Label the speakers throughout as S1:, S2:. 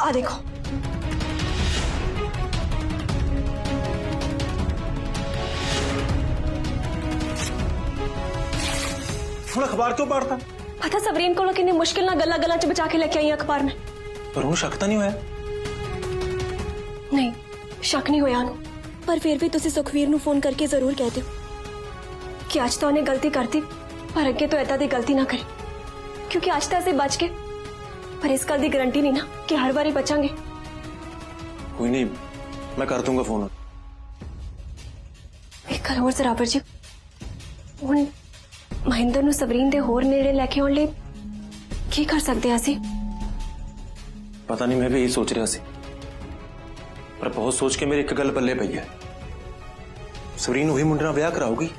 S1: आ देखो।
S2: ਹੁਣ अखबार क्यों पढ़ता?
S1: पता सवरीन को किन्नी मुश्किल ना गल्ला गल्ला च बचा के लेके आई अखबार में।
S2: पर उन्हें शक तो नहीं होया?
S1: नहीं, शक नहीं होया उन्हें। पर फिर भी तुसी सुखवीर नूं फोन करके जरूर कह दियो कि आज तो उन्हें गलती करती, पर अगे तो ऐदा दी गलती ना करे, क्योंकि आज तो ऐसे बच गए, पर इस गल दी गारंटी नहीं ना कि हर बारी बचांगे।
S2: कोई नहीं, मैं कर दूंगा फोन।
S1: एक गल होर जरावर जी, हुण महेंद्र नूं सवरीन दे होर नेड़े लेके आउण लई की कर सकते हैं असीं?
S2: पता नहीं, मैं भी यही सोच रहा सी, पर बहुत सोच के मेरी एक गल पल्ले पई है। सवरीन वही मुंडे नाल विआह कराऊगी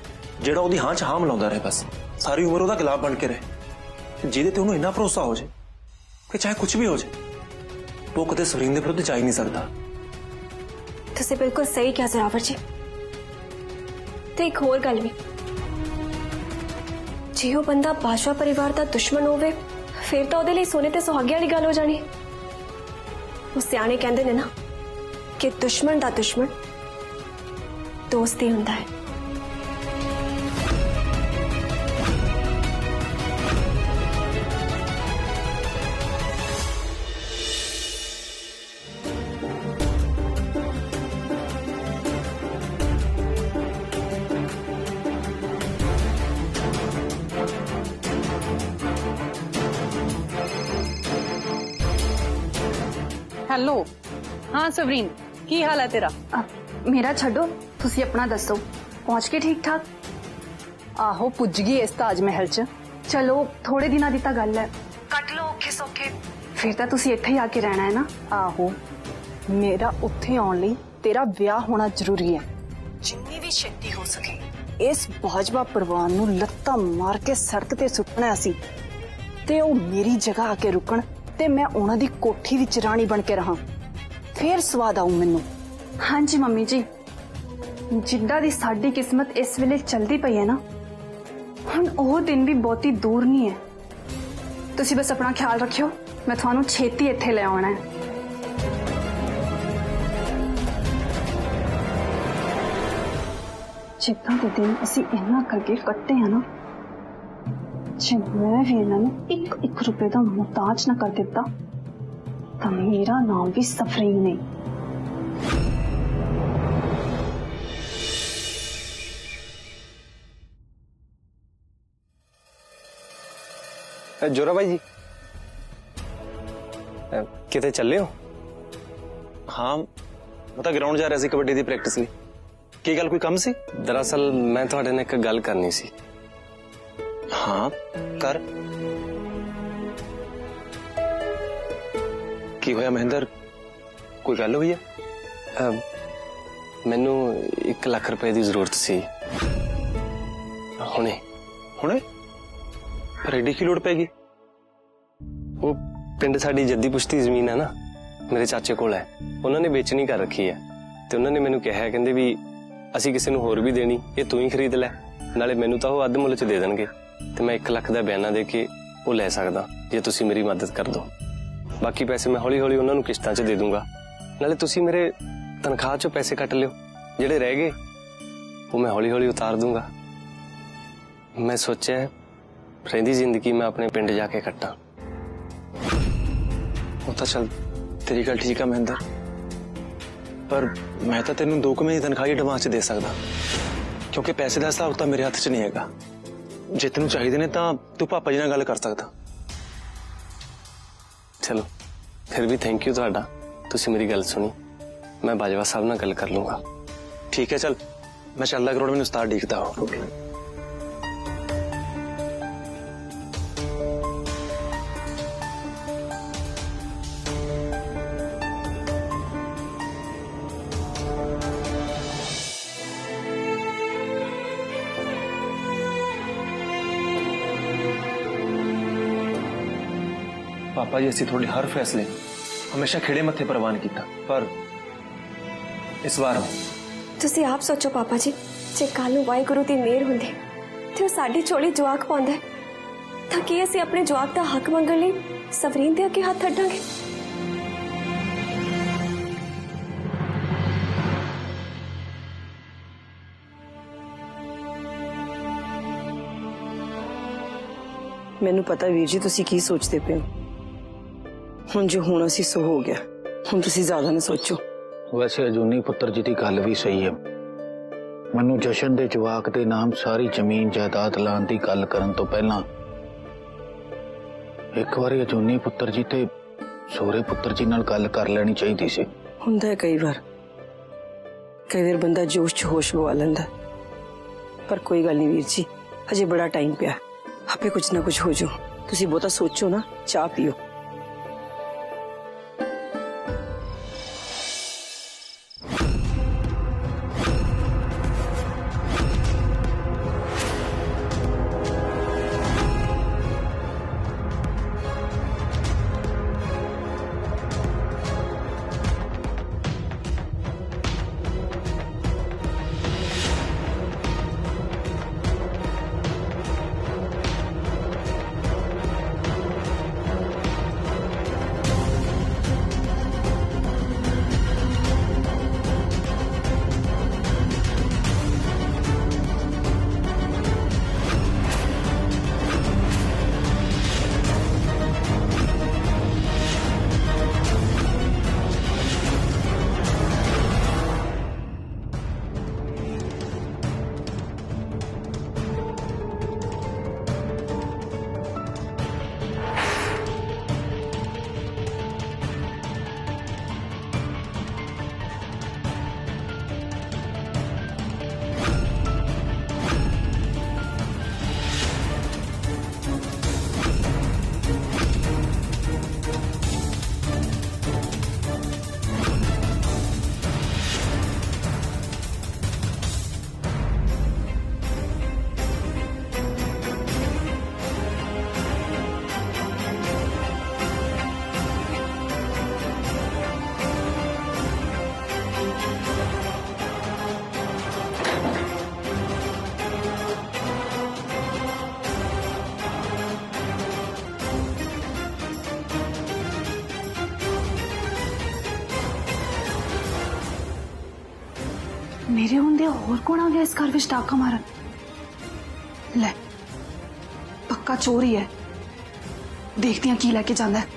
S2: जेड़ा ओदी हां च हां मिलाउंदा रहे, बस सारी उम्र ओदा खिलाफ बन के रहे, जिहदे ते ओनूं इन्ना भरोसा हो जाए कि चाहे कुछ भी हो जाए वो कदे सवरीन दे विरुद्ध जा ही नहीं सकता।
S1: तुसीं बिल्कुल सही कहा जरावर जी। ते एक होर गल भी, जे वो बंदा बाजवा परिवार का दुश्मन होवे फिर तो ओदे लई सोने ते सुहागे वाली गल हो जानी। वो सियाणे कहंदे ने ना कि दुश्मन दा दुश्मन दोस्त ही हुंदा है।
S3: हेलो, हाँ सवरीन, की हाल है तेरा?
S4: मेरा छड्डो, तुसी अपना दसो, पहुंच के ठीक ठाक?
S3: आहो पुज गई इस ताजमहल च।
S4: चलो थोड़े दिनों दी तां गल है, कट लो औखे सौखे, फिर तां तुसी इत्थे ही आके रहना है ना।
S3: आहो, मेरा उत्थे आउण लई तेरा विआह होना जरूरी है। जिन्नी भी छेती हो सके इस बाजवा परिवार नूं लत्तां मार के सड़क ते सुट्टना सी, ते ओ मेरी जगह आके रुकण ते मैं उन्हां दी कोठी विच राणी बन के रहां, फिर स्वाद आऊं मैनू।
S4: हाँ जी मम्मी जी, जिद्दां दी साडी किस्मत इस वेले चलदी पई है ना, हुण ओह दिन भी बहुती दूर नहीं है। तुसी बस अपना ख्याल रखियो, मैं तुहानू छेती इत्थे ले आउणा है। जिद्दां दे दिन असीं इन्हां करके कट्टे हैं ना, जे मैं भी इन्हां नूं एक एक रुपए दा मुहताज ना कर दिता तां मेरा नाम भी सफरीन नहीं।
S5: जोरा भाई जी, किते चले हो?
S2: हाँ, मैं ग्राउंड जा रहा सी कबड्डी दी प्रैक्टिस लई। की गल कोई कम सी?
S5: दरअसल मैं तुहाडे नाल एक गल करनी सी।
S2: हाँ कर। की होया महेंद्र, कोई गल हुई है?
S5: मैनू 1 लाख रुपए की जरूरत सी हुणे।
S2: हुणे? पर एडी की लोड़ पैगी?
S5: वो पिंड साडी जद्दी पुश्ती जमीन है ना, मेरे चाचे कोल है, उन्होंने बेचनी कर रखी है, ते उन्होंने मैनू कहा, कहंदे भी असी किसी नूं होर भी देनी, ये तू ही खरीद लै, नाले मैनू तां ओह अध मुल च दे देणगे, ते मैं 1 लाख दा बयाना दे के वो लै सकदा जे तुसी मेरी मदद कर दो। बाकी पैसे मैं हौली हौली उन्होंने किश्तां च दे दूंगा, नाले तुसी मेरे तनख्वाह चों पैसे कट लियो, जिहड़े रह गए वो मैं हौली हौली उतार दूंगा। मैं सोचा रहिंदी जिंदगी मैं अपने पिंड जाके कट्टा।
S2: वो तो चल तेरी गल ठीक है महेंद्र, पर मैं तो तेन 2 महीने तनख्वाह एडवांस च दे सकदा, क्योंकि पैसे का हिसाब तो मेरे हाथ च नहीं है। जे तेन चाहिए ने तो तू पापा जी नाल गल कर सकदा।
S5: चलो फिर भी थैंक यू तुहाडा, तुसी मेरी गल सुनी, मैं बाजवा साहब नाल गल कर लूंगा।
S2: ठीक है चल, मैं चलदा करोड़, मैनूं उस्ताद डीकदा हो। पापा जी असी थोड़े हर फैसले हमेशा खेड़े मत्थे प्रवान किया, पर इस बार
S1: तुसी आप सोचो पापा जी, जे कल वाहिगुरु दी मेहर हुंदी ते साडी झोली जवाक पाउंदा है तां की असीं अपने जवाक दा हक मंगण लई सवरीन दे अगे हथ अड्डांगे?
S3: ਮੈਨੂੰ ਪਤਾ ਵੀਰ ਜੀ ਤੁਸੀਂ ਕੀ ਸੋਚਦੇ ਪਏ ਹੋ। ਹੁਣ ਜੋ ਹੋਣਾ ਸੀ ਸੋ ਹੋ ਗਿਆ, ਹੁਣ ਤੁਸੀਂ ਜ਼ਿਆਦਾ ਨਾ ਸੋਚੋ।
S6: ਵੈਸੇ ਅਜੂਨੀ ਪੁੱਤਰ ਜੀ ਦੀ ਗੱਲ ਵੀ ਸਹੀ ਹੈ। ਮੈਨੂੰ ਜਸ਼ਨ ਦੇ ਜਵਾਕ ਦੇ ਨਾਮ ਸਾਰੀ ਜ਼ਮੀਨ ਜਾਇਦਾਦ ਲਾਉਣ ਦੀ ਗੱਲ ਕਰਨ ਤੋਂ ਪਹਿਲਾਂ ਇੱਕ ਵਾਰੀ ਅਜੂਨੀ ਪੁੱਤਰ ਜੀ ਤੇ ਸੋਹਰੇ ਪੁੱਤਰ ਜੀ ਨਾਲ ਗੱਲ ਕਰ ਲੈਣੀ ਚਾਹੀਦੀ ਸੀ।
S3: ਹੁੰਦਾ ਹੈ ਕਈ ਵਾਰ ਬੰਦਾ ਜੋਸ਼ 'ਚ ਹੋਸ਼ ਗਵਾ ਲੈਂਦਾ, ਪਰ ਕੋਈ ਗੱਲ ਨਹੀਂ ਵੀਰ ਜੀ, ਹਜੇ ਬੜਾ ਟਾਈਮ ਪਿਆ, ਆਪੇ ਕੁਝ ਨਾ ਕੁਝ ਹੋ ਜਾਊ। ਤੁਸੀਂ ਬਹੁਤਾ ਸੋਚੋ ਨਾ, ਚਾਹ ਪੀਓ।
S4: मेरे होंदे होर कौन आ गया इस घर विच डाका मारन? ले पक्का चोर ही है, देखती हैं की लैके जांदा है।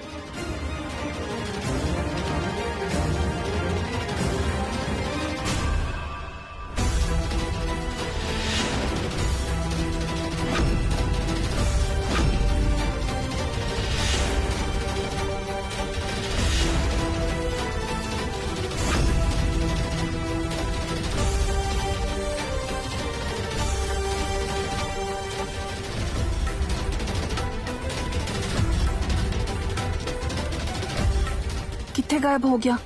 S4: कित्थे गायब हो गया?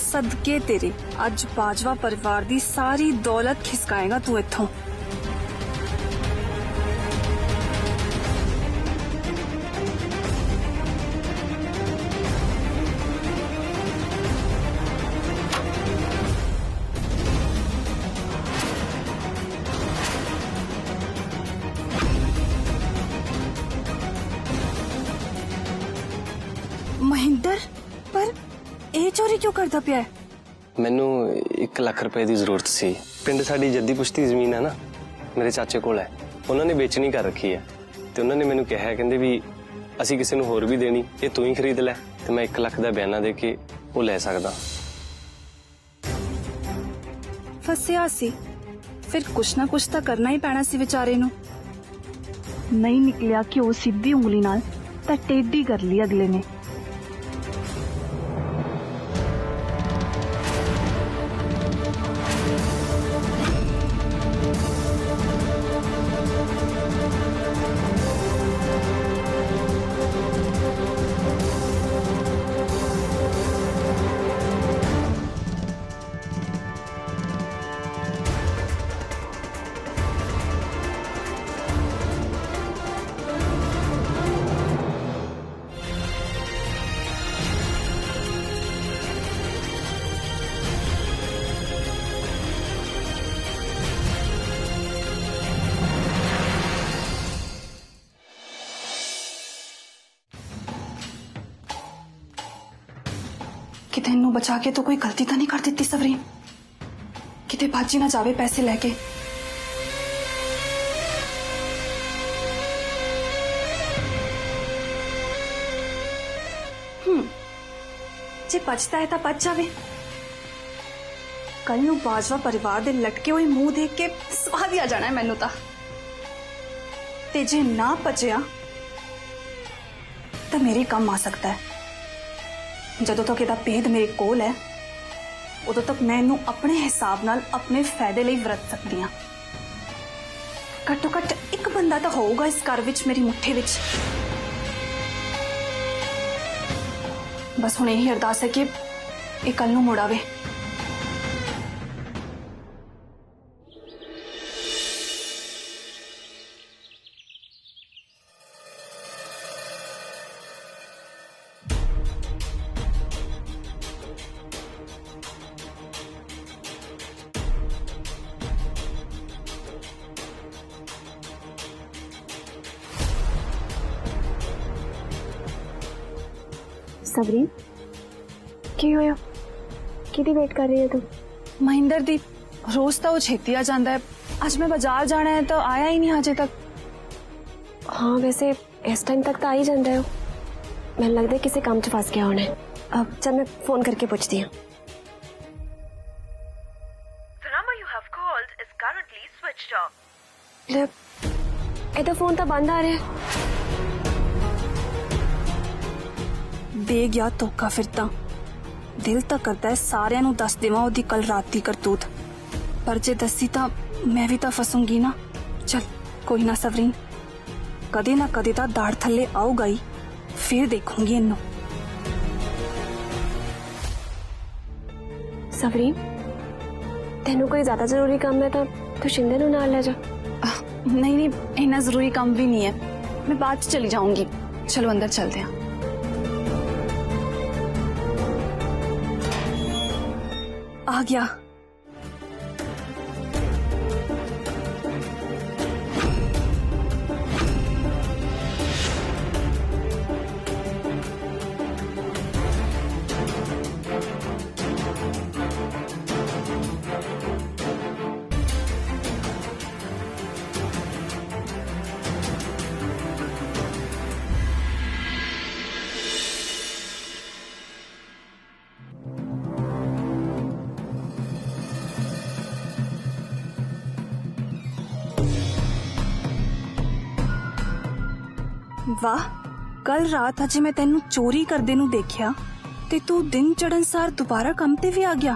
S4: सदके तेरे अज बाजवा परिवार दी सारी दौलत खिसकाएगा तू इत्थों। महिंदर, पर ਇਹ ਚੋਰੀ ਕਿਉਂ ਕਰਦਾ ਪਿਆ ਹੈ?
S5: ਮੈਨੂੰ 1 ਲੱਖ ਰੁਪਏ ਦੀ ਜ਼ਰੂਰਤ ਸੀ। ਪਿੰਡ ਸਾਡੀ ਜੱਦੀ ਪੁਸ਼ਤੀ ਜ਼ਮੀਨ ਹੈ ਨਾ, ਮੇਰੇ ਚਾਚੇ ਕੋਲ ਹੈ। ਉਹਨਾਂ ਨੇ ਵੇਚਣੀ ਕਰ ਰੱਖੀ ਹੈ ਤੇ ਉਹਨਾਂ ਨੇ ਮੈਨੂੰ ਕਿਹਾ, ਕਹਿੰਦੇ ਵੀ ਅਸੀਂ ਕਿਸੇ ਨੂੰ ਹੋਰ ਵੀ ਦੇਣੀ, ਇਹ ਤੂੰ ਹੀ ਖਰੀਦ ਲੈ। ਤੇ ਮੈਂ 1 ਲੱਖ ਦਾ ਬਿਆਨਾ ਦੇ ਕੇ ਉਹ ਲੈ ਸਕਦਾ।
S4: ਫਸਿਆ ਸੀ, ਫਿਰ ਕੁਛ ਨਾ ਕੁਛ ਤਾਂ ਕਰਨਾ ਹੀ ਪੈਣਾ ਸੀ ਵਿਚਾਰੇ ਨੂੰ। ਨਹੀਂ ਨਿਕਲਿਆ ਕਿ ਉਹ ਸਿੱਧੀ ਉਂਗਲੀ ਨਾਲ ਤਾਂ ਟੇਢੀ ਕਰ ਲਈ ਅਗਲੇ ਨੇ। ਕਿਤੇ ਇਹਨੂੰ ਬਚਾ ਕੇ ਤਾਂ ਕੋਈ ਗਲਤੀ ਤਾਂ ਨਹੀਂ ਕਰ ਦਿੱਤੀ ਸਵਰੀਨ? ਕਿਤੇ ਬਾਜੀ ਨਾ ਜਾਵੇ ਪੈਸੇ ਲੈ ਕੇ। ਜੇ ਬਚਦਾ ਹੈ ਤਾਂ ਬਚ ਜਾਵੇ। ਕੱਲ ਨੂੰ ਬਾਜਵਾ ਪਰਿਵਾਰ ਦੇ ਲਟਕੇ ਹੋਏ ਮੂੰਹ ਦੇਖ ਕੇ ਸਵਾਦ ਹੀ ਆ ਜਾਣਾ ਹੈ ਮੈਨੂੰ ਤਾਂ। ਤੇ ਜੇ ਨਾ ਬਚਿਆ ਤਾਂ ਮੇਰੇ ਕੰਮ ਆ ਸਕਦਾ ਹੈ। ਜਦੋਂ ਤੱਕ ਇਹਦਾ ਭੇਦ ਮੇਰੇ ਕੋਲ ਹੈ ਉਦੋਂ ਤੱਕ ਮੈਂ ਇਹਨੂੰ ਆਪਣੇ ਹਿਸਾਬ ਨਾਲ ਆਪਣੇ ਫਾਇਦੇ ਲਈ ਵਰਤ ਸਕਦੀ ਹਾਂ। ਘੱਟੋ ਘੱਟ ਇੱਕ ਬੰਦਾ ਤਾਂ ਹੋਊਗਾ ਇਸ ਘਰ ਵਿੱਚ ਮੇਰੀ ਮੁੱਠੀ ਵਿੱਚ। ਬਸ ਹੁਣ ਇਹੀ ਅਰਦਾਸ ਹੈ ਕਿ ਇਹ ਕੱਲ ਨੂੰ ਮੁੜ ਆਵੇ।
S1: सबरीन की होया? किदी वेट कर रही है तू?
S4: ਮਹਿੰਦਰ ਦੀ ਰੋਜ਼ ਤਾਂ ਉਹ ਛੇਤੀ ਆ ਜਾਂਦਾ ਹੈ। ਅੱਜ ਮੈਂ ਬਾਜ਼ਾਰ ਜਾਣਾ ਹੈ ਤਾਂ ਆਇਆ ਹੀ ਨਹੀਂ ਹਜੇ ਤੱਕ।
S1: हाँ वैसे इस टाइम तक तो आ ही जाता है। मैंने लगता है किसी काम च फंस गया होना है। अब चल मैं फोन करके पूछती हूँ।
S7: The number you have called is currently switched off.
S1: ले ਇਹਦਾ ਫੋਨ ਤਾਂ ਬੰਦ ਆ ਰਿਹਾ।
S4: ਦੇ ਗਿਆ ਧੋਖਾ ਫਿਰ ਤਾਂ। ਦਿਲ ਤਾਂ ਕਰਦਾ ਹੈ ਸਾਰਿਆਂ ਨੂੰ ਦੱਸ ਦੇਵਾਂ ਉਹਦੀ ਕੱਲ ਰਾਤ ਦੀ ਕਰਤੂਤ, ਪਰ ਜੇ ਦੱਸੀ ਤਾਂ ਮੈਂ ਵੀ ਤਾਂ ਫਸੂੰਗੀ ਨਾ। ਚਲ ਕੋਈ ਨਾ ਸਵਰੀਨ, ਕਦੇ ਨਾ ਕਦੇ ਤਾਂ ਦਾੜ ਥੱਲੇ ਆਊਗਾ ਹੀ, ਫਿਰ ਦੇਖੂੰਗੀ ਇਹਨੂੰ।
S1: ਸਵਰੀਨ ਤੈਨੂੰ ਕੋਈ ਜ਼ਿਆਦਾ ਜ਼ਰੂਰੀ ਕੰਮ ਹੈ ਤਾਂ ਤੂੰ ਸ਼ਿੰਦੇ ਨੂੰ ਨਾਲ ਲੈ ਜਾ।
S4: नहीं नहीं, इतना जरूरी काम भी नहीं है, मैं बाद में चली जाऊंगी। चलो अंदर चलते हैं। आ गया। वाह, कल रात अजे मैं तेनू चोरी करदे नू देखिया ते तू दिन चढ़न सार दोबारा काम ते भी आ गया।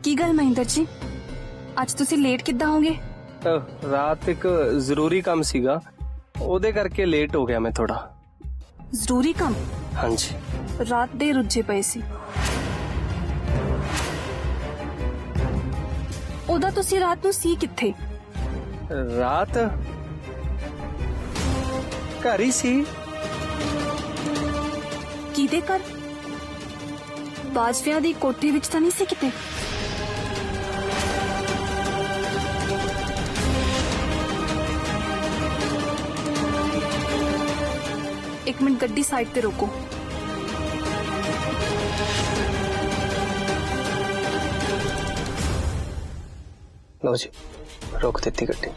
S4: की गल महेंद्र जी, आज तुसी लेट किद्दां होगे?
S5: ਰਾਤ ਇੱਕ ਜ਼ਰੂਰੀ ਕੰਮ ਸੀਗਾ, ਉਹਦੇ ਕਰਕੇ ਲੇਟ ਹੋ ਗਿਆ ਮੈਂ ਥੋੜਾ।
S4: ਜ਼ਰੂਰੀ ਕੰਮ?
S5: ਹਾਂਜੀ।
S4: रात दे रुझे पए सी। ओदा तुसी रात नू सी किथे?
S5: ਰਾਤ ਘਰ ਹੀ ਸੀ।
S4: किदे घर? बाजविया दी कोठी विच तां नहीं सी किते? एक मिनट, गड्डी साइड ते रोको।
S5: ਲਓ ਜੀ, ਰੋਕ ਦਿੱਤੀ ਗੱਡੀ।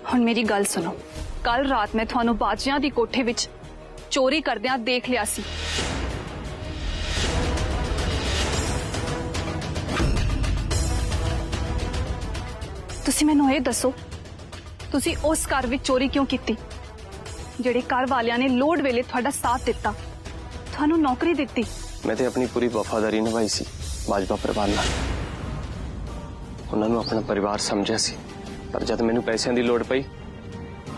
S4: हुण मेरी गल सुनो, कल रात मैं थानू बाजियां दी कोठे विच चोरी करदियां देख लिया सी। तुसी मैनू ये दसो, तुसी उस घर विच चोरी क्यों कीती जिहड़े घर वालियां ने लोड़ वेले तुहाडा साथ दिता, थानू नौकरी दिती?
S5: मैं तो अपनी पूरी वफादारी निभाई सी बाजवा परिवार नाल। उन्हां नू अपना परिवार समझिया सी, पर जब मैनू पैसों की लोड़ पई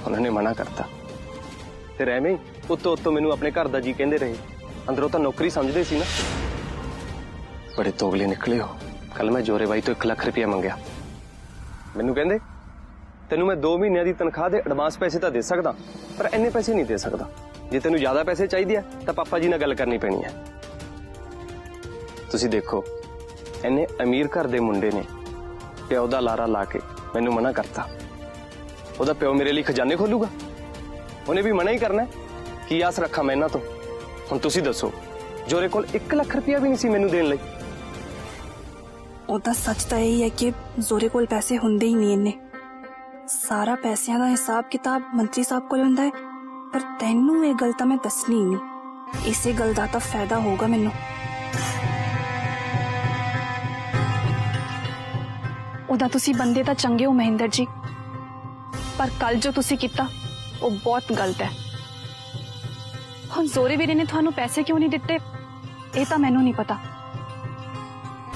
S5: उन्होंने मना करता। फिर एवें उत्तों उत्तों मैनू अपने घर का जी कहते रहे, अंदरों तो नौकरी समझते सी ना। बड़े तोगले निकले हो। कल मैं जोरे बाई तो 1 लाख रुपया मंगया, मैनू कहंदे ਤੈਨੂੰ ਮੈਂ 2 ਮਹੀਨਿਆਂ ਦੀ ਤਨਖਾਹ ਦੇ ਐਡਵਾਂਸ ਪੈਸੇ ਤਾਂ ਦੇ ਸਕਦਾ, ਪਰ ਇੰਨੇ ਪੈਸੇ ਨਹੀਂ ਦੇ ਸਕਦਾ। ਜੇ ਤੈਨੂੰ ਜ਼ਿਆਦਾ ਪੈਸੇ ਚਾਹੀਦੇ ਆ ਤਾਂ ਪਾਪਾ ਜੀ ਨਾਲ ਗੱਲ ਕਰਨੀ ਪੈਣੀ ਹੈ। ਤੁਸੀਂ ਦੇਖੋ, ਇੰਨੇ ਅਮੀਰ ਘਰ ਦੇ ਮੁੰਡੇ ਨੇ ਪਿਓ ਦਾ ਲਾਰਾ ਲਾ ਕੇ ਮੈਨੂੰ ਮਨਾ ਕਰਤਾ। ਉਹਦਾ ਪਿਓ ਮੇਰੇ ਲਈ ਖਜ਼ਾਨੇ ਖੋਲੂਗਾ? ਉਹਨੇ ਵੀ ਮਨਾ ਹੀ ਕਰਨਾ ਹੈ। ਕੀ ਆਸ ਰੱਖਾਂ ਮੈਂ ਇਹਨਾਂ ਤੋਂ? ਹੁਣ ਤੁਸੀਂ ਦੱਸੋ, ਜੋਰੇ ਕੋਲ 1 ਲੱਖ ਰੁਪਇਆ ਵੀ ਨਹੀਂ ਸੀ ਮੈਨੂੰ ਦੇਣ ਲਈ।
S4: ਉਹਦਾ ਸੱਚ ਤਾਂ ਇਹ ਹੈ ਕਿ ਜ਼ੋਰੇ ਕੋਲ ਪੈਸੇ ਹੁੰਦੇ ਹੀ ਨਹੀਂ ਇੰਨੇ। ਸਾਰਾ ਪੈਸਿਆਂ ਦਾ ਹਿਸਾਬ ਕਿਤਾਬ ਮੰਤਰੀ ਸਾਹਿਬ ਕੋਲ ਹੁੰਦਾ ਹੈ, ਪਰ ਤੈਨੂੰ ਇਹ ਗੱਲ ਤਾਂ ਮੈਂ ਦੱਸਣੀ ਹੀ ਨਹੀਂ। ਇਸੇ ਗੱਲ ਦਾ ਤਾਂ ਫਾਇਦਾ ਹੋਊਗਾ ਮੈਨੂੰ। ਉਹਦਾ ਤੁਸੀਂ ਬੰਦੇ ਤਾਂ ਚੰਗੇ ਹੋ ਮਹਿੰਦਰ ਜੀ, ਪਰ ਕੱਲ ਜੋ ਤੁਸੀਂ ਕੀਤਾ ਉਹ ਬਹੁਤ ਗਲਤ ਹੈ। ਹੁਣ ਜ਼ੋਰੇ ਵੀਰੇ ਨੇ ਤੁਹਾਨੂੰ ਪੈਸੇ ਕਿਉਂ ਨਹੀਂ ਦਿੱਤੇ ਇਹ ਤਾਂ ਮੈਨੂੰ ਨਹੀਂ ਪਤਾ,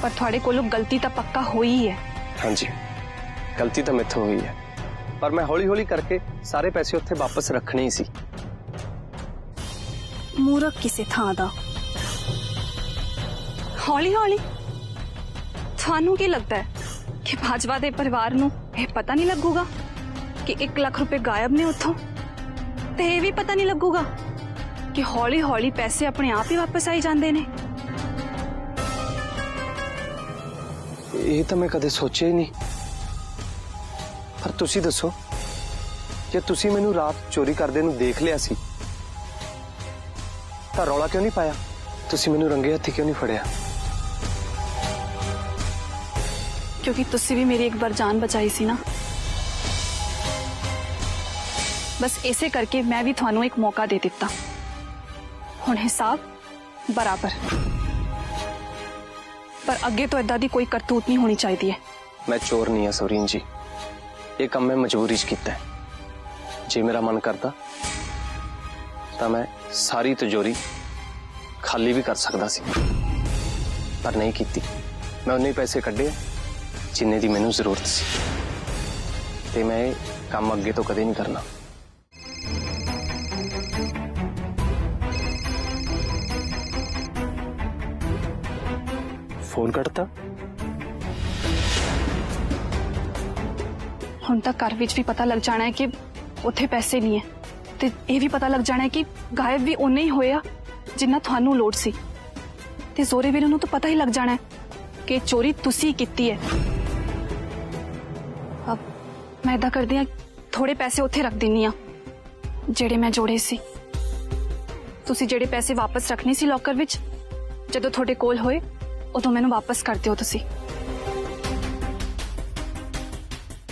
S4: ਪਰ ਤੁਹਾਡੇ ਕੋਲੋਂ ਗਲਤੀ ਤਾਂ ਪੱਕਾ ਹੋਈ ਹੈ।
S5: ਹਾਂਜੀ, ਗਲਤੀ ਤਾਂ ਮੈਥੋਂ ਹੋਈ ਹੈ, ਪਰ ਮੈਂ ਹੌਲੀ ਹੌਲੀ ਕਰਕੇ ਸਾਰੇ ਪੈਸੇ ਉੱਥੇ ਵਾਪਸ ਰੱਖਣੇ ਹੀ ਸੀ।
S4: ਮੂਰਖ ਕਿਸੇ ਥਾਂ ਦਾ। ਹੌਲੀ ਹੌਲੀ? ਤੁਹਾਨੂੰ ਕੀ ਲੱਗਦਾ ਹੈ ਕਿ ਭਾਜਪਾ ਦੇ ਪਰਿਵਾਰ ਨੂੰ ਇਹ ਪਤਾ ਨਹੀਂ ਲੱਗੂਗਾ ਕਿ 1 ਲੱਖ ਰੁਪਏ ਗਾਇਬ ਨੇ ਉੱਥੋਂ? ਤੇ ਇਹ ਵੀ ਪਤਾ ਨਹੀਂ ਲੱਗੂਗਾ ਕਿ ਹੌਲੀ ਹੌਲੀ ਪੈਸੇ ਆਪਣੇ ਆਪ ਹੀ ਵਾਪਸ ਆਈ ਜਾਂਦੇ ਨੇ?
S5: ਇਹ ਤਾਂ ਮੈਂ ਕਦੇ ਸੋਚਿਆ ਹੀ ਨਹੀਂ। ਪਰ ਤੁਸੀਂ ਦੱਸੋ, ਜੇ ਤੁਸੀਂ ਮੈਨੂੰ ਰਾਤ ਚੋਰੀ ਕਰਦੇ ਨੂੰ ਦੇਖ ਲਿਆ ਸੀ ਤਾਂ ਰੌਲਾ ਕਿਉਂ ਨਹੀਂ ਪਾਇਆ? ਤੁਸੀਂ ਮੈਨੂੰ ਰੰਗੇ ਹੱਥੀ ਕਿਉਂ ਨਹੀਂ ਫੜਿਆ?
S4: ਕਿਉਂਕਿ ਤੁਸੀਂ ਵੀ ਮੇਰੀ ਇੱਕ ਵਾਰ ਜਾਨ ਬਚਾਈ ਸੀ ਨਾ। ਬਸ ਇਸੇ ਕਰਕੇ ਮੈਂ ਵੀ ਤੁਹਾਨੂੰ ਇੱਕ ਮੌਕਾ ਦੇ ਦਿੱਤਾ। ਹੁਣ ਹਿਸਾਬ ਬਰਾਬਰ। ਪਰ ਅੱਗੇ ਤੋਂ ਏਦਾਂ ਦੀ ਕੋਈ ਕਰਤੂਤ ਨਹੀਂ ਹੋਣੀ ਚਾਹੀਦੀ ਹੈ।
S5: ਮੈਂ ਚੋਰ ਨਹੀਂ ਹਾਂ ਸਵਰੀਨ ਜੀ, ਇਹ ਕੰਮ ਮੈਂ ਮਜਬੂਰੀ 'ਚ ਕੀਤਾ ਹੈ। ਜੇ ਮੇਰਾ ਮਨ ਕਰਦਾ ਤਾਂ ਮੈਂ ਸਾਰੀ ਤਿਜੋਰੀ ਖਾਲੀ ਵੀ ਕਰ ਸਕਦਾ ਸੀ, ਪਰ ਨਹੀਂ ਕੀਤੀ। ਮੈਂ ਉਨੇ ਹੀ ਪੈਸੇ ਕੱਢੇ ਜਿੰਨੇ ਦੀ ਮੈਨੂੰ ਜ਼ਰੂਰਤ ਸੀ, ਤੇ ਮੈਂ ਇਹ ਕੰਮ ਅੱਗੇ ਤੋਂ ਕਦੇ ਨਹੀਂ ਕਰਨਾ। ਫੋਨ ਕੱਟਤਾ।
S4: ਹੁਣ ਤਾਂ ਘਰ ਵਿੱਚ ਵੀ ਪਤਾ ਲੱਗ ਜਾਣਾ ਹੈ ਕਿ ਉੱਥੇ ਪੈਸੇ ਨਹੀਂ ਹੈ, ਤੇ ਇਹ ਵੀ ਪਤਾ ਲੱਗ ਜਾਣਾ ਹੈ ਕਿ ਗਾਇਬ ਵੀ ਉਨੇ ਹੀ ਹੋਏ ਆ ਜਿੰਨਾ ਤੁਹਾਨੂੰ ਲੋੜ ਸੀ। ਤੇ ਜ਼ੋਰੇ ਵੀਰੇ ਨੂੰ ਤਾਂ ਪਤਾ ਹੀ ਲੱਗ ਜਾਣਾ ਹੈ ਕਿ ਚੋਰੀ ਤੁਸੀਂ ਕੀਤੀ ਹੈ। ਅਬ ਮੈਂ ਏਦਾਂ ਕਰਦੀ ਹਾਂ, ਥੋੜੇ ਪੈਸੇ ਉੱਥੇ ਰੱਖ ਦਿੰਨੀ ਆ ਜਿਹੜੇ ਮੈਂ ਜੋੜੇ ਸੀ। ਤੁਸੀਂ ਜਿਹੜੇ ਪੈਸੇ ਵਾਪਸ ਰੱਖਣੇ ਸੀ ਲੋਕਰ ਵਿੱਚ, ਜਦੋਂ ਤੁਹਾਡੇ ਕੋਲ ਹੋਏ ਉਦੋਂ ਮੈਨੂੰ ਵਾਪਸ ਕਰ ਦਿਓ ਤੁਸੀਂ।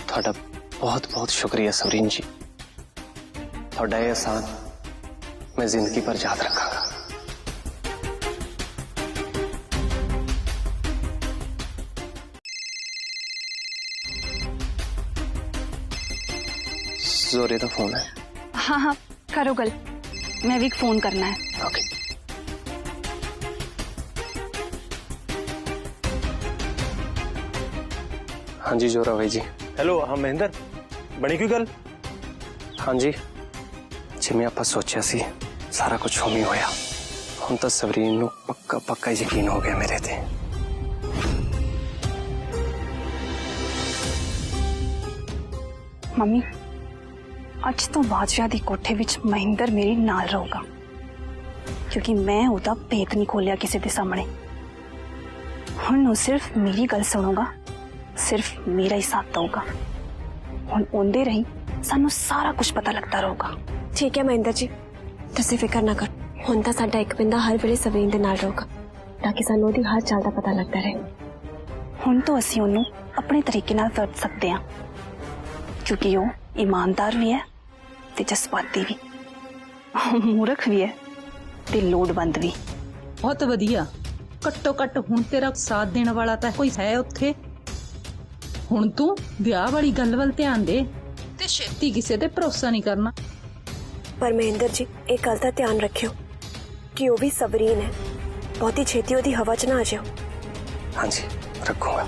S5: ਤੁਹਾਡਾ ਬਹੁਤ ਬਹੁਤ ਸ਼ੁਕਰੀਆ ਸਵਰੀਨ ਜੀ। ਤੁਹਾਡਾ ਇਹ ਅਹਿਸਾਨ ਮੈਂ ਜ਼ਿੰਦਗੀ ਭਰ ਯਾਦ ਰੱਖਾਂਗਾ। ਜ਼ੋਰੇ ਦਾ ਫੋਨ ਹੈ।
S4: हाँ हाँ करो गल, मैं भी फोन करना है।
S5: ओके। हाँ जी जोरा भाई जी।
S2: ਹੈਲੋ, ਹਾਂ ਮਹਿੰਦਰ, ਬਣੀ ਕੋਈ ਗੱਲ?
S5: हाँ जी, जिवें आपां सोचिया सी सारा कुछ उवें होया। हुण तां सवरीन नूं पक्का पक्का यकीन हो गया मेरे ते।
S4: मम्मी, ਅੱਜ ਤੋਂ ਬਾਜਵਾ ਦੀ ਕੋਠੇ ਵਿੱਚ ਮਹਿੰਦਰ ਮੇਰੇ ਨਾਲ ਰਹੂਗਾ, ਕਿਉਂਕਿ ਮੈਂ ਉਹਦਾ ਭੇਤ ਨਹੀਂ ਖੋਲਿਆ ਕਿਸੇ ਦੇ ਸਾਹਮਣੇ। ਹੁਣ ਉਹ ਸਿਰਫ ਮੇਰੀ ਗੱਲ ਸੁਣੂਗਾ, ਸਿਰਫ ਮੇਰਾ ਹੀ ਸਾਥ ਦਊਗਾ। ਹੁਣ ਉਹਦੇ ਰਹੀ ਸਾਨੂੰ ਸਾਰਾ ਕੁਝ ਪਤਾ ਲੱਗਦਾ ਰਹੂਗਾ।
S1: ਠੀਕ ਹੈ ਮਹਿੰਦਰ ਜੀ, ਤੁਸੀਂ ਫਿਕਰ ਨਾ ਕਰੋ। ਹੁਣ ਤਾਂ ਸਾਡਾ ਇੱਕ ਬੰਦਾ ਹਰ ਵੇਲੇ ਸਵਰੀਨ ਦੇ ਨਾਲ ਰਹੂਗਾ, ਤਾਂ ਕਿ ਸਾਨੂੰ ਉਹਦੀ ਹਰ ਚਾਲ ਦਾ ਪਤਾ ਲੱਗਦਾ ਰਹੇ।
S4: ਹੁਣ ਤੋਂ ਅਸੀਂ ਉਹਨੂੰ ਆਪਣੇ ਤਰੀਕੇ ਨਾਲ ਵਰਤ ਸਕਦੇ ਹਾਂ, ਕਿਉਂਕਿ ਉਹ ईमानदार भी है ते जज्बाती भी, मूर्ख भी है ते लोड़वंद भी।
S8: बहुत वधिया। घट्टो घट हुण तेरा साथ देने वाला तां कोई है उत्थे। हुण तू विआह वाली गल वल ध्यान दे ते छेती किसे ते भरोसा नहीं करना।
S1: पर महेंद्र जी एक गल दा ध्यान रखियो कि वो भी सवरीन है, बहुती छेती ओदी हवा च ना आ जाओ।
S5: हाँ जी, रखूंगा।